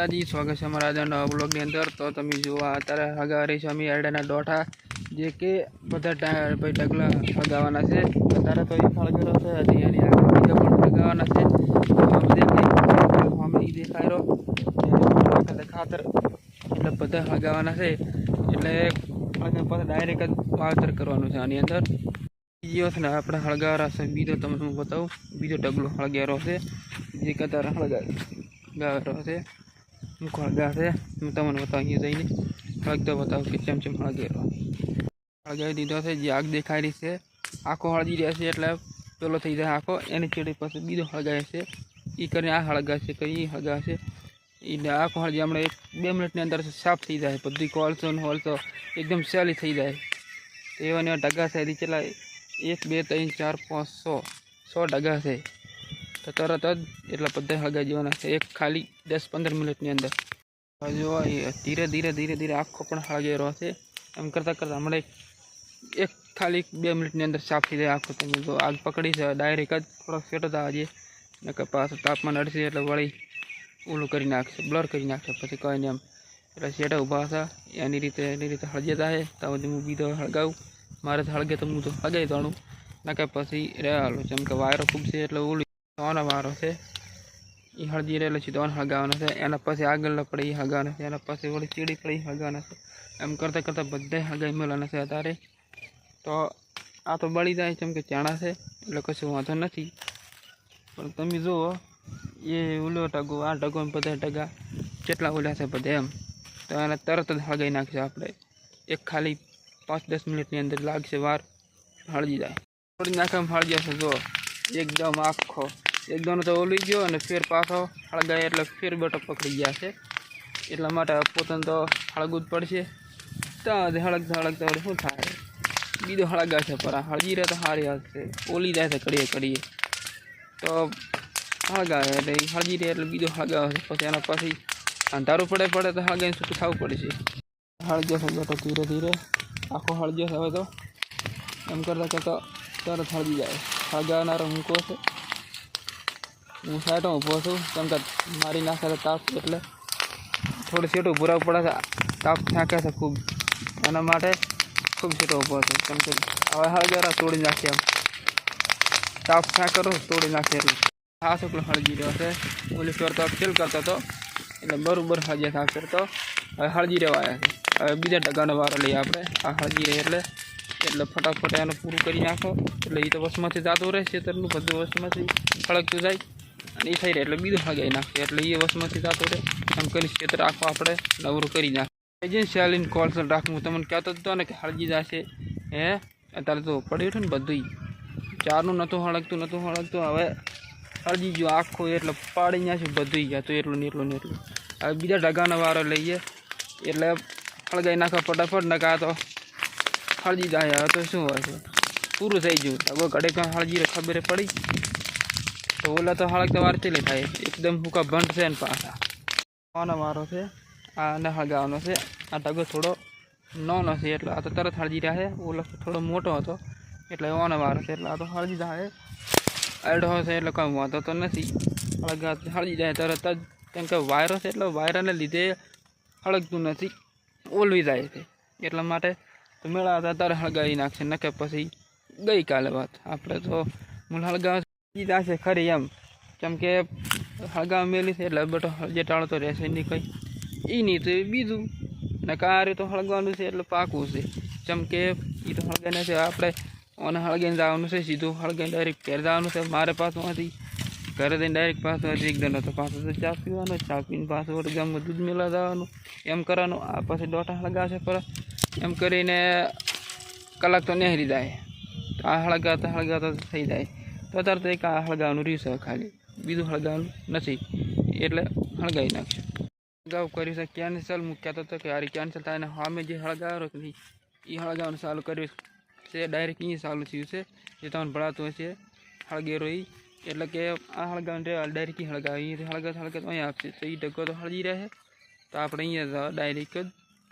जी स्वागत है हमारा आज नवा ब्लॉग ની અંદર। तो તમે જુઓ અત્યારે હગા રહી છે અમે એરડાના ડોઠા જે કે બધા ભાઈ ઢગલા હગાવાના છે। અત્યારે તો એ ફળગેરો છે હજી એની આગળ બીજા પણ હગાવાના છે। અમે દેખાય રહ્યો ખાતર એટલે બધા હગાવાના છે એટલે પછી ડાયરેક્ટ જ વાવેતર કરવાનું છે આની અંદર। બીજો છે ને આપણે હળગારા છે બીજો તમને હું બતાવું બીજો ઢગલો હળગારો છે જે કે અત્યારે હળગારો છે મૂકો હળગા છે હું તમને બતાવી જઈને હળગતો બતાવું કે ચમ હળગેરો હળગાવી દીધો છે। જે આગ દેખાઈ રહી છે આખો હળગી રહ્યા છે એટલે પેલો થઈ જાય આખો એની ચેડી પાસે બીજો હળગાય છે એ કરીને આ હળગાશે કરી હળગાશે એટલે આખો હળગી હમણાં 1-2 મિનિટની અંદર સાફ થઈ જાય બધી કોલસો ને હોલસો એકદમ સહેલી થઈ જાય। એવાને ઢગા છે ચેલા 1 2 3 4 5 100 ઢગા છે તો તરત જ એટલા બધા હળગાઈ જવાના છે એક ખાલી 10-15 મિનિટની અંદર। જો ધીરે ધીરે ધીરે ધીરે આખો પણ હળગાઈ રહ્યો છે એમ કરતાં કરતાં હમણાં એક ખાલી 2 મિનિટની અંદર સાફ થઈ જાય આખો। તમે જો આગ પકડી છે ડાયરેક્ટ જ થોડોક સેટો થવા દે નકર પાછું તાપમાન અડશે એટલે વળી ઓલું કરી નાખશે બ્લર કરી નાખશે પછી કંઈ નહીં એમ એટલે સેટા ઊભા હતા એની રીતે હળગી થાય તો હું બીજો હળગાવું મારે તો હળગે તો હું તો હળગાઈ દઉં નકર પછી રહેલો જેમ કે વાયરો ફૂગશે એટલે ઓલું તોનો વારો છે એ હળદી રહેલો છે તોન હળગાવાના છે એના પછી આગળ પડે એ હળગાવાના છે એના પછી ઓલી ચીડી પડે એ હળગાવાના છે એમ કરતાં કરતાં બધા હળગાઈ મેળવાના છે અત્યારે। તો આ તો બળી જાય જેમ કે ચાણા છે એટલે કશું વાંધો નથી પણ તમે જુઓ એ ઓલો ઢગો આ ઢગો બધા ઢગા કેટલા ઓલા છે બધા એમ તો એને તરત જ હળગાઈ નાખશે આપણે એક ખાલી 5-10 મિનિટની અંદર લાગશે વાર હળગી જાય થોડી નાખવામાં હળગી જશે। જો એકદમ આખો એકદમ તો ઓલી ગયો અને ફેર પાછો હળગાય એટલે ફેર બટક પકડી ગયા છે એટલા માટે પોતાને તો હળગવું જ પડશે। તો હળગતા શું થાય બીજો હળગા છે પર હળગી રહે તો સારી હશે ઓલી જાય છે કડીએ તો હળગાવે એટલે હળગી રહે એટલે બીજો હળગાવે છે પછી એના પછી અંધારું પડે તો હળગાઈને છૂટું થવું પડશે। હળગ્યો છે બેટો ધીરે ધીરે આખો હળગ્યો છે હવે તો એમ કરતાં કરતાં તરત હળગી જાય। હળગાવનારો મૂકો છે હું સાઈડમાં ઊભો છું કેમ કે મારી નાખે છે તાપ એટલે થોડી સીટું ભૂરાવું પડે છે તાપ નાખે છે ખૂબ એના માટે ખૂબ સીટો ઊભો છે કેમ કે હવે હળગારા તોડી નાખીએ એમ તાપ ના કરો તોડી નાખીએ એટલે આ શુક્લ હળગી રહ્યો છે ઓલી ફેર તો ખેલ કરતો હતો એટલે બરાબર હળગ્યા સાફ ફેર તો હવે હળગી રહેવા આવ્યા છે। હવે બીજા ઢગાનો વારો લઈએ આપણે આ હળગી રહે એટલે ફટાફટ એને પૂરું કરી નાખો એટલે એ તો વસમાંથી જતું રહે ખેતરનું બધું વસમાંથી હળગતું જાય અને એ થઈ રહે એટલે બીજું હળગાઈ નાખે એટલે એ વસમાંથી જતું રહે એમ કરી ખેતર આખો આપણે નવરું કરી નાખે। જે શાલીન કોલસલ રાખવું તમને કહેતો હતો ને કે હળગી જશે હે અત્યારે તો પડી ઉઠું ને બધું ચારનું નહોતું હળગતું હવે હળગી ગયું આખું એટલે પાડી નાખ્યું બધું ગયા તો એટલું ને એટલું હવે બીજા ઢગાનો વારો લઈએ એટલે હળગાઈ નાખો ફટાફટ નકા તો હળગી જાય હવે તો શું હોય છે પૂરું થઈ ગયું ઢગો ઘડે કાં હળગી ખબર પડી તો ઓલા તો હળગતા વાર ચેલી થાય એકદમ ભૂકા ભંટ છે ને પાછા આનો વારો છે આને હળગાવાનો છે આ ઢગો થોડો નાનો છે એટલે આ તો તરત હળગી રહ્યા છે ઓલો થોડો મોટો હતો એટલે આનો વારો છે એટલે આ તો હળગી જાય એડો છે એટલે કંઈ વાંધો તો નથી હળગી જાય તરત જ કેમ કે વાયરો છે એટલે વાયરાને લીધે હળગતું નથી ઓલવી જાય છે એટલા માટે તો મેળા હતા ત્યારે હળગાવી નાખશે નકે પછી ગઈકાલે વાત આપણે તો મૂળ હળગાવ જશે ખરી એમ કેમ કે હળગાવ મેલી છે એટલે બેટો જે ટાળો તો રહેશે નહીં કંઈ એ નહીં તો બીજું ને કારે તો હળગવાનું છે એટલે પાકવું છે જેમ કે એ તો હળગાઈને છે આપણે અને હળગાઈને જવાનું છે સીધું હળગાઈને ડાયરેક્ટ ઘેર જવાનું છે મારે પાસમાંથી ઘરે જઈને ડાયરેક્ટ પાસમાંથી એક દંડો તો પાછો તો ચા પીવાનો ચા પીને પાછું ગામમાં દૂધ મેળવા જવાનું એમ કરવાનું આ પછી ડોટા હળગાવશે પર એમ કરીને કલાક તો નહેરી જાય તો આ હળગાવતા થઈ જાય તો અત્યારે તો એક આ હળગાવવાનું રહ્યું છે ખાલી બીજું હળગાવવાનું નથી એટલે હળગાવી નાખશે। હળગાવ કર્યું છે કેન્સલ હું કહેતો હતો કે હારી કેન્સલ થાય ને સામે જે હળગાવ્યો નથી એ હળગાવવાનું ચાલુ કર્યું છે ડાયરેક્ટ અહીંયા ચાલુ થયું છે જે તમને ભળાતું હોય છે હળગેરો એ એટલે કે આ હળગાવવાનું ડાયરેક્ટ હળગાવે અહીંયાથી હળગાત અહીંયા આપશે તો એ ઢગો તો હળગી રહે તો આપણે અહીંયા ડાયરેક્ટ જ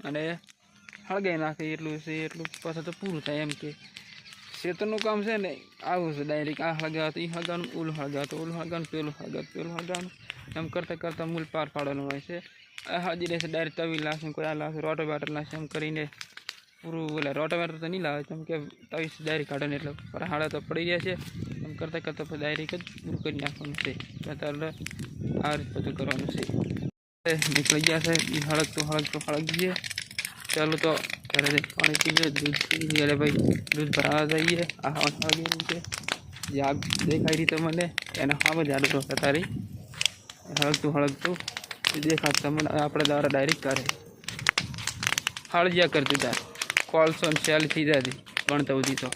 અને હળગાઈ નાખે એટલું છે એટલું પાછું તો પૂરું થાય એમ કે ખેતરનું કામ છે ને આવું છે ડાયરેક્ટ આ હળગાવ તો એ હળગાવવાનું ઓલું હળગાવ તો ઓલું હળગાવવાનું પેલું હળગાવ પેલું હળગાવવાનું એમ કરતાં કરતાં મૂલ પાર પાડવાનું હોય છે. હાજી રહેશે ડાયરેક્ટ તવી લાવશે, કોઈ આ લાવશે રોટોવેટર લાવશે, એમ કરીને પૂરું બોલે. રોટોવેટર તો નહીં લાવે, કેમ કે તવી ડાયરેક્ટ કાઢે ને એટલે હાડા તો પડી રહ્યા છે. એમ કરતાં કરતાં પછી ડાયરેક્ટ જ પૂરું કરી નાખવાનું છે. અત્યારે આ રીતે બધું કરવાનું છે. નીકળી ગયા છે હળગતું જઈએ. ચાલો તો ઘરે પાણી પીએ, દૂધ પીએ. અરે ભાઈ દૂધ ભરાવા જઈએ. આ હળગેલું છે જે આગ દેખાઈ રહી તમને એના સામે જ આડું તારી હળગતું દેખાતું તમને આપણે દ્વારા ડાયરેક્ટ કરે હળજ્યા કરતું તાર કોલસો ને સેલ થઈ જતી ગણતા સુધી તો